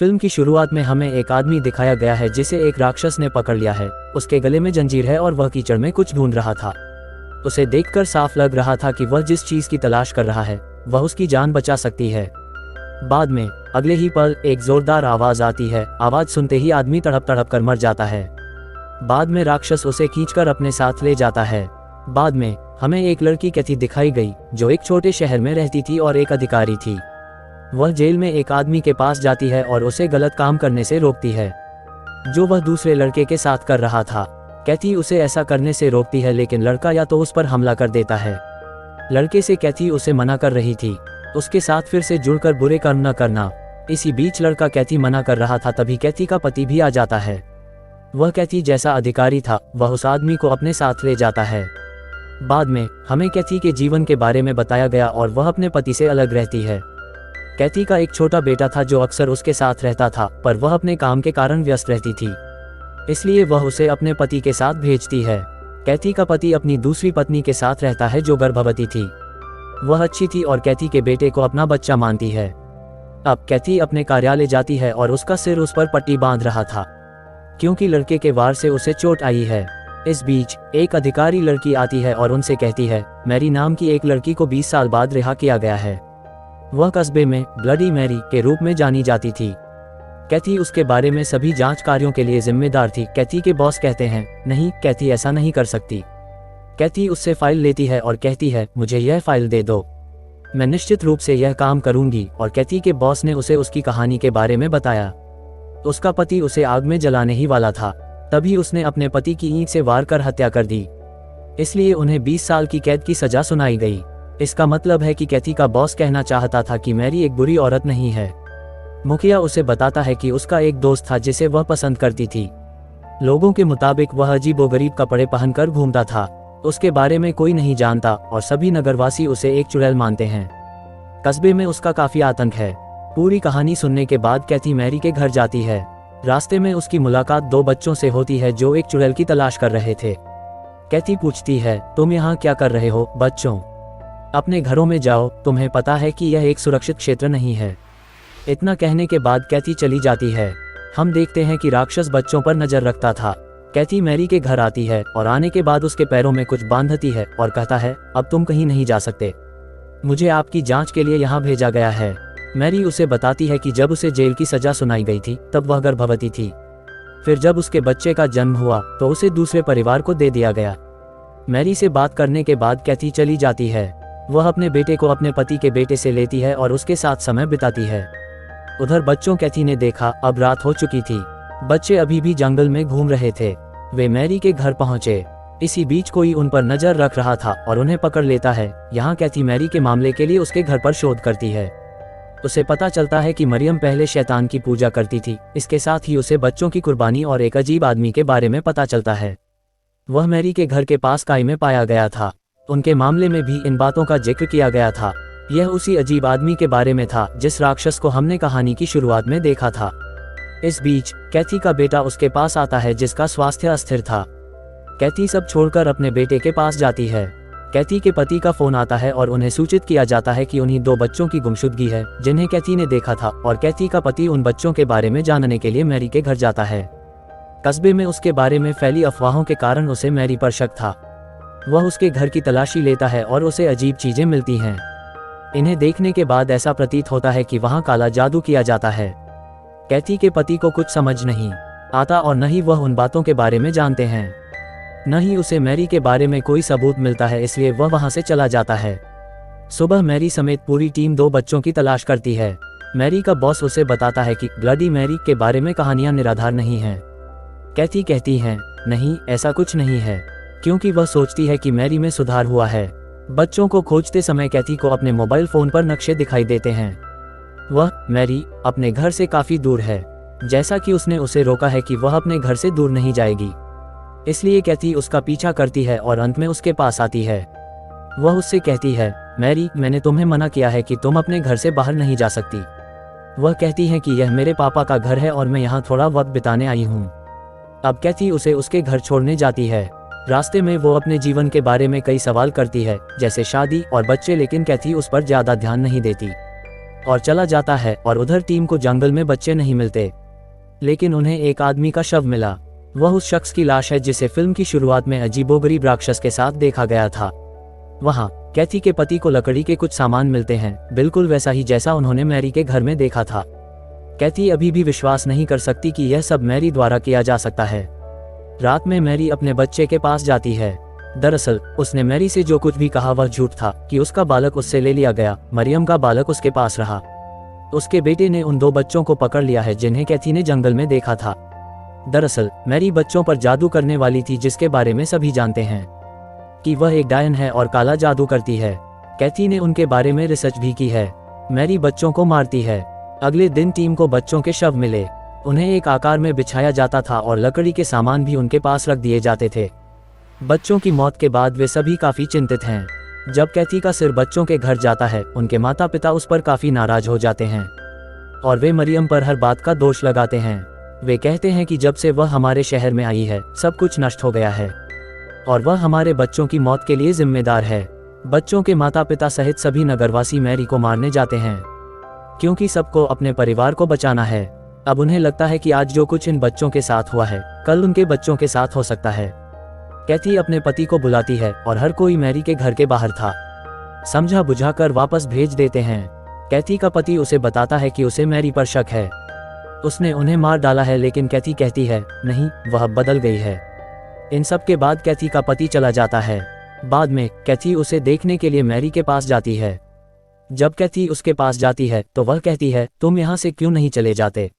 Film की शुरुआत में हमें एक आदमी दिखाया गया है जिसे एक राक्षस ने पकड़ लिया है। उसके गले में जंजीर है और वह कीचड़ में कुछ ढूंढ रहा था। उसे देखकर साफ लग रहा था कि वह जिस चीज की तलाश कर रहा है वह उसकी जान बचा सकती है। बाद में अगले ही पल एक जोरदार आवाज आती है। आवाज सुनते ही आदमी तड़प तड़प कर मर जाता है। बाद में राक्षस उसे खींचकर अपने साथ ले जाता है। बाद में हमें एक लड़की कैथी दिखाई गई जो एक छोटे शहर में रहती थी और एक अधिकारी थी। वह जेल में एक आदमी के पास जाती है और उसे गलत काम करने से रोकती है जो वह दूसरे लड़के के साथ कर रहा था। कैथी उसे ऐसा करने से रोकती है लेकिन लड़का या तो उस पर हमला कर देता है। लड़के से कैथी उसे मना कर रही थी उसके साथ फिर से जुड़कर बुरे कर्म न करना। इसी बीच लड़का कैथी मना कर रहा था, तभी कैथी का पति भी आ जाता है। वह कैथी जैसा अधिकारी था वह उस आदमी को अपने साथ ले जाता है। बाद में हमें कैथी के जीवन के बारे में बताया गया और वह अपने पति से अलग रहती है। कैथी का एक छोटा बेटा था जो अक्सर उसके साथ रहता था, पर वह अपने काम के कारण व्यस्त रहती थी, इसलिए वह उसे अपने पति के साथ भेजती है। कैथी का पति अपनी दूसरी पत्नी के साथ रहता है जो गर्भवती थी। वह अच्छी थी और कैथी के बेटे को अपना बच्चा मानती है। अब कैथी अपने कार्यालय जाती है और उसका सिर उस पर पट्टी बांध रहा था क्योंकि लड़के के वार से उसे चोट आई है। इस बीच एक अधिकारी लड़की आती है और उनसे कहती है मैरी नाम की एक लड़की को 20 साल बाद रिहा किया गया है। वह कस्बे में ब्लडी मैरी के रूप में जानी जाती थी। कैथी उसके बारे में सभी जांच कार्यों के लिए जिम्मेदार थी। कैथी के बॉस कहते हैं नहीं, कैथी ऐसा नहीं कर सकती। कैथी उससे फाइल लेती है और कहती है मुझे यह फाइल दे दो, मैं निश्चित रूप से यह काम करूंगी। और कैथी के बॉस ने उसे उसकी कहानी के बारे में बताया। उसका पति उसे आग में जलाने ही वाला था, तभी उसने अपने पति की ईंट से वार कर हत्या कर दी, इसलिए उन्हें 20 साल की कैद की सजा सुनाई गई। इसका मतलब है कि कैथी का बॉस कहना चाहता था कि मैरी एक बुरी औरत नहीं है। मुखिया उसे बताता है कि उसका एक दोस्त था जिसे वह पसंद करती थी। लोगों के मुताबिक वह अजीबोगरीब कपड़े पहनकर घूमता था। उसके बारे में कोई नहीं जानता और सभी नगरवासी उसे एक चुड़ैल मानते हैं। कस्बे में उसका काफी आतंक है। पूरी कहानी सुनने के बाद कैथी मैरी के घर जाती है। रास्ते में उसकी मुलाकात 2 बच्चों से होती है जो एक चुड़ैल की तलाश कर रहे थे। कैथी पूछती है तुम यहाँ क्या कर रहे हो बच्चों? अपने घरों में जाओ, तुम्हें पता है कि यह एक सुरक्षित क्षेत्र नहीं है। इतना कहने के बाद कैथी चली जाती है। हम देखते हैं कि राक्षस बच्चों पर नजर रखता था। कैथी मैरी के घर आती है और आने के बाद उसके पैरों में कुछ बांधती है और कहता है अब तुम कहीं नहीं जा सकते, मुझे आपकी जांच के लिए यहाँ भेजा गया है। मैरी उसे बताती है कि जब उसे जेल की सजा सुनाई गई थी तब वह गर्भवती थी। फिर जब उसके बच्चे का जन्म हुआ तो उसे दूसरे परिवार को दे दिया गया। मैरी से बात करने के बाद कैथी चली जाती है। वह अपने बेटे को अपने पति के बेटे से लेती है और उसके साथ समय बिताती है। उधर बच्चों कैथी ने देखा अब रात हो चुकी थी। बच्चे अभी भी जंगल में घूम रहे थे। वे मैरी के घर पहुंचे। इसी बीच कोई उन पर नजर रख रहा था और उन्हें पकड़ लेता है। यहाँ कैथी मैरी के मामले के लिए उसके घर पर शोध करती है। उसे पता चलता है कि मरियम पहले शैतान की पूजा करती थी। इसके साथ ही उसे बच्चों की कुर्बानी और एक अजीब आदमी के बारे में पता चलता है। वह मैरी के घर के पास काई में पाया गया था। उनके मामले में भी इन बातों का जिक्र किया गया था। यह उसी अजीब आदमी के बारे में था जिस राक्षस को हमने कहानी की शुरुआत में देखा था। इस बीच कैथी का बेटा उसके पास आता है जिसका स्वास्थ्य अस्थिर था। कैथी सब छोड़कर अपने बेटे के पास जाती है। कैथी के पति का फोन आता है और उन्हें सूचित किया जाता है कि उन्हीं 2 बच्चों की गुमशुदगी है जिन्हें कैथी ने देखा था और कैथी का पति उन बच्चों के बारे में जानने के लिए मैरी के घर जाता है। कस्बे में उसके बारे में फैली अफवाहों के कारण उसे मैरी पर शक था। वह उसके घर की तलाशी लेता है और उसे अजीब चीजें मिलती हैं। इन्हें देखने के बाद ऐसा प्रतीत होता है कि वहां काला जादू किया जाता है। कैथी के पति को कुछ समझ नहीं आता और न ही वह उन बातों के बारे में जानते हैं, न ही उसे मैरी के बारे में कोई सबूत मिलता है, इसलिए वह वहां से चला जाता है। सुबह मैरी समेत पूरी टीम 2 बच्चों की तलाश करती है। मैरी का बॉस उसे बताता है कि ब्लडी मैरी के बारे में कहानियां निराधार नहीं हैं। कैथी कहती है नहीं, ऐसा कुछ नहीं है, क्योंकि वह सोचती है कि मैरी में सुधार हुआ है। बच्चों को खोजते समय कैथी को अपने मोबाइल फोन पर नक्शे दिखाई देते हैं। वह मैरी अपने घर से काफी दूर है, जैसा कि उसने उसे रोका है कि वह अपने घर से दूर नहीं जाएगी। इसलिए कैथी उसका पीछा करती है और अंत में उसके पास आती है। वह उससे कहती है मैरी, मैंने तुम्हें मना किया है कि तुम अपने घर से बाहर नहीं जा सकती। वह कहती है कि यह मेरे पापा का घर है और मैं यहाँ थोड़ा वक्त बिताने आई हूँ। अब कैथी उसे उसके घर छोड़ने जाती है। रास्ते में वो अपने जीवन के बारे में कई सवाल करती है, जैसे शादी और बच्चे, लेकिन कैथी उस पर ज्यादा ध्यान नहीं देती। और चला जाता है और उधर टीम को जंगल में बच्चे नहीं मिलते, लेकिन उन्हें एक आदमी का शव मिला। वह उस शख्स की लाश है जिसे फिल्म की शुरुआत में अजीबोगरीब राक्षस के साथ देखा गया था। वहाँ कैथी के पति को लकड़ी के कुछ सामान मिलते हैं, बिल्कुल वैसा ही जैसा उन्होंने मैरी के घर में देखा था। कैथी अभी भी विश्वास नहीं कर सकती कि यह सब मैरी द्वारा किया जा सकता है। रात में मैरी अपने बच्चे के पास जाती है। दरअसल उसने मैरी से जो कुछ भी कहा वह झूठ था कि उसका बालक उससे ले लिया गया। मरियम का बालक उसके पास रहा। उसके बेटे ने उन 2 बच्चों को पकड़ लिया है जिन्हें कैथी ने जंगल में देखा था। दरअसल मैरी बच्चों पर जादू करने वाली थी, जिसके बारे में सभी जानते हैं कि वह एक डायन है और काला जादू करती है। कैथी ने उनके बारे में रिसर्च भी की है। मैरी बच्चों को मारती है। अगले दिन टीम को बच्चों के शव मिले। उन्हें एक आकार में बिछाया जाता था और लकड़ी के सामान भी उनके पास रख दिए जाते थे। बच्चों की मौत के बाद वे सभी काफी चिंतित हैं। जब कैथी का सिर बच्चों के घर जाता है, उनके माता पिता उस पर काफी नाराज हो जाते हैं और वे मरियम पर हर बात का दोष लगाते हैं। वे कहते हैं कि जब से वह हमारे शहर में आई है सब कुछ नष्ट हो गया है और वह हमारे बच्चों की मौत के लिए जिम्मेदार है। बच्चों के माता पिता सहित सभी नगरवासी मैरी को मारने जाते हैं क्योंकि सबको अपने परिवार को बचाना है। अब उन्हें लगता है कि आज जो कुछ इन बच्चों के साथ हुआ है कल उनके बच्चों के साथ हो सकता है। कैथी अपने पति को बुलाती है और हर कोई मैरी के घर के बाहर था समझा बुझाकर वापस भेज देते हैं। कैथी का पति उसे बताता है कि उसे मैरी पर शक है, उसने उन्हें मार डाला है, लेकिन कैथी कहती है नहीं, वह बदल गई है। इन सब के बाद कैथी का पति चला जाता है। बाद में कैथी उसे देखने के लिए मैरी के पास जाती है। जब कैथी उसके पास जाती है तो वह कहती है तुम यहाँ से क्यों नहीं चले जाते,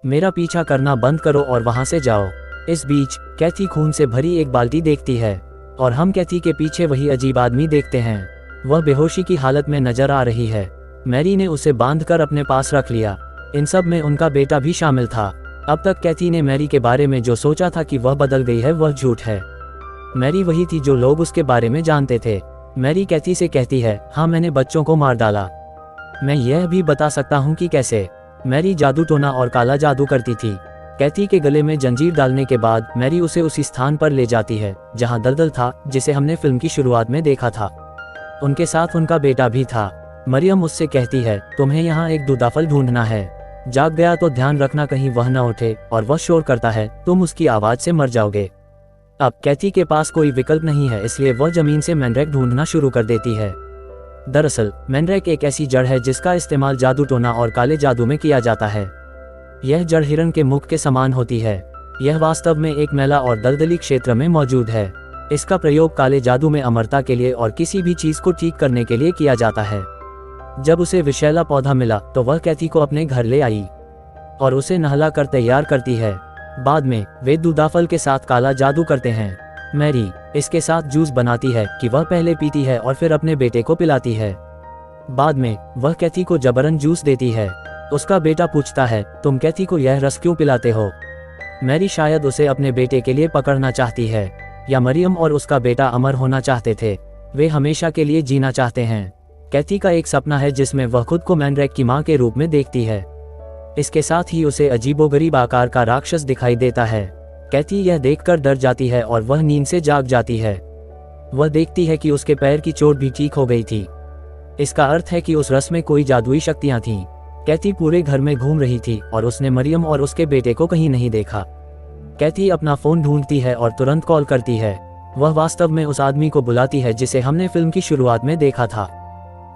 मेरा पीछा करना बंद करो और वहाँ से जाओ। इस बीच कैथी खून से भरी एक बाल्टी देखती है और हम कैथी के पीछे वही अजीब आदमी देखते हैं। वह बेहोशी की हालत में नजर आ रही है। मैरी ने उसे बांधकर अपने पास रख लिया। इन सब में उनका बेटा भी शामिल था। अब तक कैथी ने मैरी के बारे में जो सोचा था कि वह बदल गई है वह झूठ है। मैरी वही थी जो लोग उसके बारे में जानते थे। मैरी कैथी से कहती है हाँ, मैंने बच्चों को मार डाला। मैं यह भी बता सकता हूँ कि कैसे। मैरी जादू टोना और काला जादू करती थी। कैथी के गले में जंजीर डालने के बाद मैरी उसे उसी स्थान पर ले जाती है जहां दलदल था, जिसे हमने फिल्म की शुरुआत में देखा था। उनके साथ उनका बेटा भी था। मरियम उससे कहती है तुम्हें यहाँ एक दूदाफल ढूंढना है, जाग गया तो ध्यान रखना कहीं वह न उठे और वह शोर करता है तुम उसकी आवाज से मर जाओगे। अब कैथी के पास कोई विकल्प नहीं है, इसलिए वह जमीन से मैंड्रैक ढूंढना शुरू कर देती है। दरअसल मैंड्रैक एक ऐसी जड़ है जिसका इस्तेमाल जादू टोना और काले जादू में किया जाता है। यह जड़ हिरण के मुख के समान होती है। यह वास्तव में एक मैला और दलदली क्षेत्र में मौजूद है। इसका प्रयोग काले जादू में अमरता के लिए और किसी भी चीज को ठीक करने के लिए किया जाता है। जब उसे विषैला पौधा मिला तो वह कैथी को अपने घर ले आई और उसे नहला कर तैयार करती है। बाद में वे दूदाफल के साथ काला जादू करते हैं। मैरी इसके साथ जूस बनाती है कि वह पहले पीती है और फिर अपने बेटे को पिलाती है। बाद में वह कैथी को जबरन जूस देती है। उसका बेटा पूछता है तुम कैथी को यह रस क्यों पिलाते हो। मैरी शायद उसे अपने बेटे के लिए पकड़ना चाहती है, या मरियम और उसका बेटा अमर होना चाहते थे। वे हमेशा के लिए जीना चाहते हैं। कैथी का एक सपना है जिसमें वह खुद को मैंड्रैक की मां के रूप में देखती है। इसके साथ ही उसे अजीबोगरीब आकार का राक्षस दिखाई देता है। कैथी यह देखकर डर जाती है और वह नींद से जाग जाती है। वह देखती है कि उसके पैर की चोट भी ठीक हो गई थी। इसका अर्थ है कि उस रस में कोई जादुई शक्तियां थीं। कैथी पूरे घर में घूम रही थी और उसने मरियम और उसके बेटे को कहीं नहीं देखा। कैथी अपना फोन ढूंढती है और तुरंत कॉल करती है। वह वास्तव में उस आदमी को बुलाती है जिसे हमने फिल्म की शुरुआत में देखा था।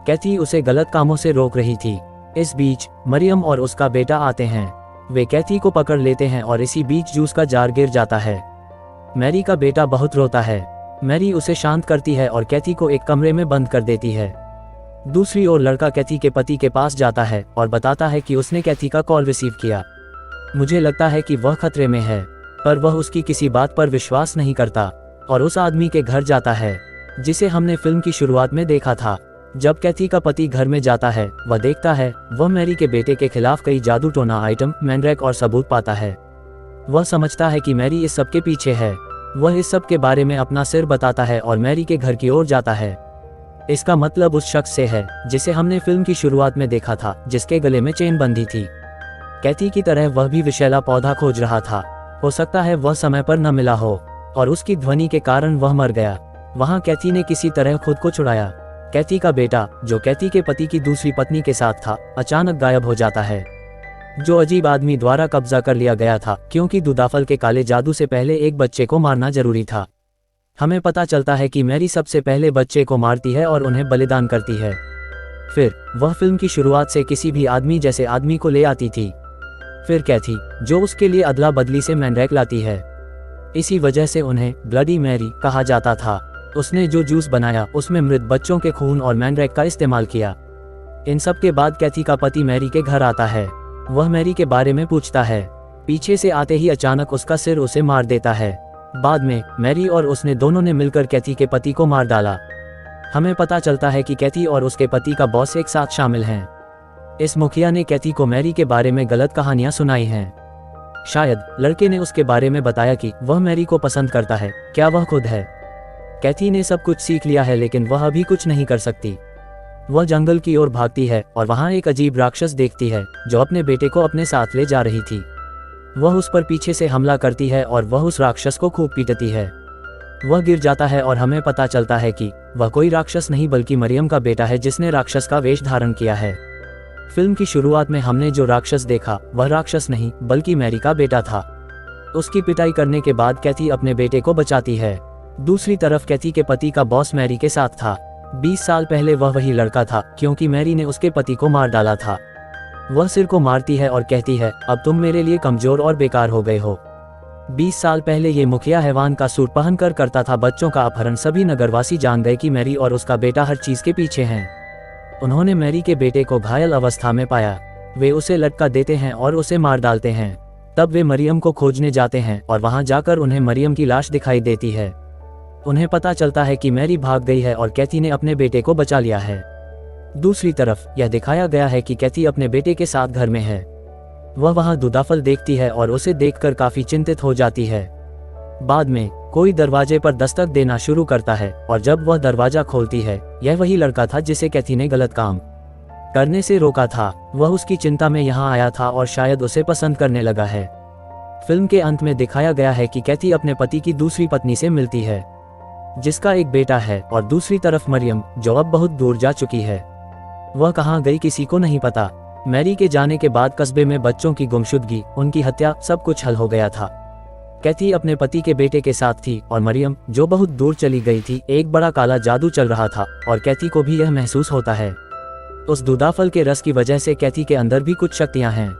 कैथी उसे गलत कामों से रोक रही थी। इस बीच मरियम और उसका बेटा आते हैं। वे कैथी को पकड़ लेते हैं और इसी बीच जूस का जार गिर जाता है। मैरी का बेटा बहुत रोता है। मैरी उसे शांत करती है और कैथी को एक कमरे में बंद कर देती है। दूसरी ओर लड़का कैथी के पति के पास जाता है और बताता है कि उसने कैथी का कॉल रिसीव किया। मुझे लगता है कि वह खतरे में है, पर वह उसकी किसी बात पर विश्वास नहीं करता और उस आदमी के घर जाता है जिसे हमने फिल्म की शुरुआत में देखा था। जब कैथी का पति घर में जाता है, वह देखता है वह मैरी के बेटे के खिलाफ कई जादू टोना आइटम, मैंड्रैक और सबूत पाता है। वह समझता है कि मैरी इस सब के पीछे है। वह इस सब के बारे में अपना सिर बताता है और मैरी के घर की ओर जाता है। इसका मतलब उस शख्स से है जिसे हमने फिल्म की शुरुआत में देखा था, जिसके गले में चेन बंधी थी। कैथी की तरह वह भी विषैला पौधा खोज रहा था। हो सकता है वह समय पर न मिला हो और उसकी ध्वनि के कारण वह मर गया। वहां कैथी ने किसी तरह खुद को छुड़ाया। कैथी का बेटा, जो कैथी के पति की दूसरी पत्नी के साथ था, अचानक गायब हो जाता है। जो अजीब आदमी द्वारा कब्जा कर लिया गया था, क्योंकि दूदाफल के काले जादू से पहले एक बच्चे को मारना जरूरी था। हमें पता चलता है कि मैरी सबसे पहले बच्चे को मारती है और उन्हें बलिदान करती है। फिर वह फिल्म की शुरुआत से किसी भी आदमी जैसे आदमी को ले आती थी। फिर कैथी, जो उसके लिए अदला बदली से मैनड्रैक लाती है। इसी वजह से उन्हें ब्लडी मैरी कहा जाता था। उसने जो जूस बनाया उसमें मृत बच्चों के खून और मैनड्रैक का इस्तेमाल किया। इन सब के बाद कैथी का पति मैरी के घर आता है। वह मैरी के बारे में पूछता है। पीछे से आते ही अचानक उसका सिर उसे मार देता है। बाद में मैरी और उसने दोनों ने मिलकर कैथी के पति को मार डाला। हमें पता चलता है कि कैथी और उसके पति का बॉस एक साथ शामिल हैं। इस मुखिया ने कैथी को मैरी के बारे में गलत कहानियां सुनाई हैं। शायद लड़के ने उसके बारे में बताया कि वह मैरी को पसंद करता है। क्या वह खुद है? कैथी ने सब कुछ सीख लिया है, लेकिन वह अभी कुछ नहीं कर सकती। वह जंगल की ओर भागती है और वहां एक अजीब राक्षस देखती है जो अपने बेटे को अपने साथ ले जा रही थी। वह उस पर पीछे से हमला करती है और वह उस राक्षस को खूब पीटती है। वह गिर जाता है और हमें पता चलता है कि वह कोई राक्षस नहीं बल्कि मरियम का बेटा है, जिसने राक्षस का वेश धारण किया है। फिल्म की शुरुआत में हमने जो राक्षस देखा वह राक्षस नहीं बल्कि मैरी का बेटा था। उसकी पिटाई करने के बाद कैथी अपने बेटे को बचाती है। दूसरी तरफ कैथी के पति का बॉस मैरी के साथ था। 20 साल पहले वह वही लड़का था, क्योंकि मैरी ने उसके पति को मार डाला था। वह सिर को मारती है और कहती है, अब तुम मेरे लिए कमजोर और बेकार हो गए हो। 20 साल पहले ये मुखिया हैवान का सूट पहनकर करता था बच्चों का अपहरण। सभी नगरवासी जान गए कि मैरी और उसका बेटा हर चीज के पीछे हैं। उन्होंने मैरी के बेटे को घायल अवस्था में पाया। वे उसे लटका देते हैं और उसे मार डालते हैं। तब वे मरियम को खोजने जाते हैं और वहां जाकर उन्हें मरियम की लाश दिखाई देती है। उन्हें पता चलता है कि मैरी भाग गई है और कैथी ने अपने बेटे को बचा लिया है। दूसरी तरफ यह दिखाया गया है कि कैथी अपने बेटे के साथ घर में है। वह वहां दूदाफल देखती है और उसे देखकर काफी चिंतित हो जाती है। बाद में कोई दरवाजे पर दस्तक देना शुरू करता है और जब वह दरवाजा खोलती है, यह वही लड़का था जिसे कैथी ने गलत काम करने से रोका था। वह उसकी चिंता में यहाँ आया था और शायद उसे पसंद करने लगा है। फिल्म के अंत में दिखाया गया है कि कैथी अपने पति की दूसरी पत्नी से मिलती है, जिसका एक बेटा है, और दूसरी तरफ मरियम, जो अब बहुत दूर जा चुकी है। वह कहाँ गई किसी को नहीं पता। मैरी के जाने के बाद कस्बे में बच्चों की गुमशुदगी, उनकी हत्या, सब कुछ हल हो गया था। कैथी अपने पति के बेटे के साथ थी और मरियम, जो बहुत दूर चली गई थी। एक बड़ा काला जादू चल रहा था और कैथी को भी यह महसूस होता है। उस दूदाफल के रस की वजह से कैथी के अंदर भी कुछ शक्तियां हैं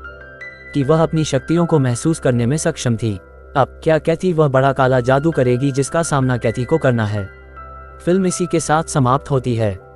कि वह अपनी शक्तियों को महसूस करने में सक्षम थी। अब क्या कैथी वह बड़ा काला जादू करेगी जिसका सामना कैथी को करना है? फिल्म इसी के साथ समाप्त होती है।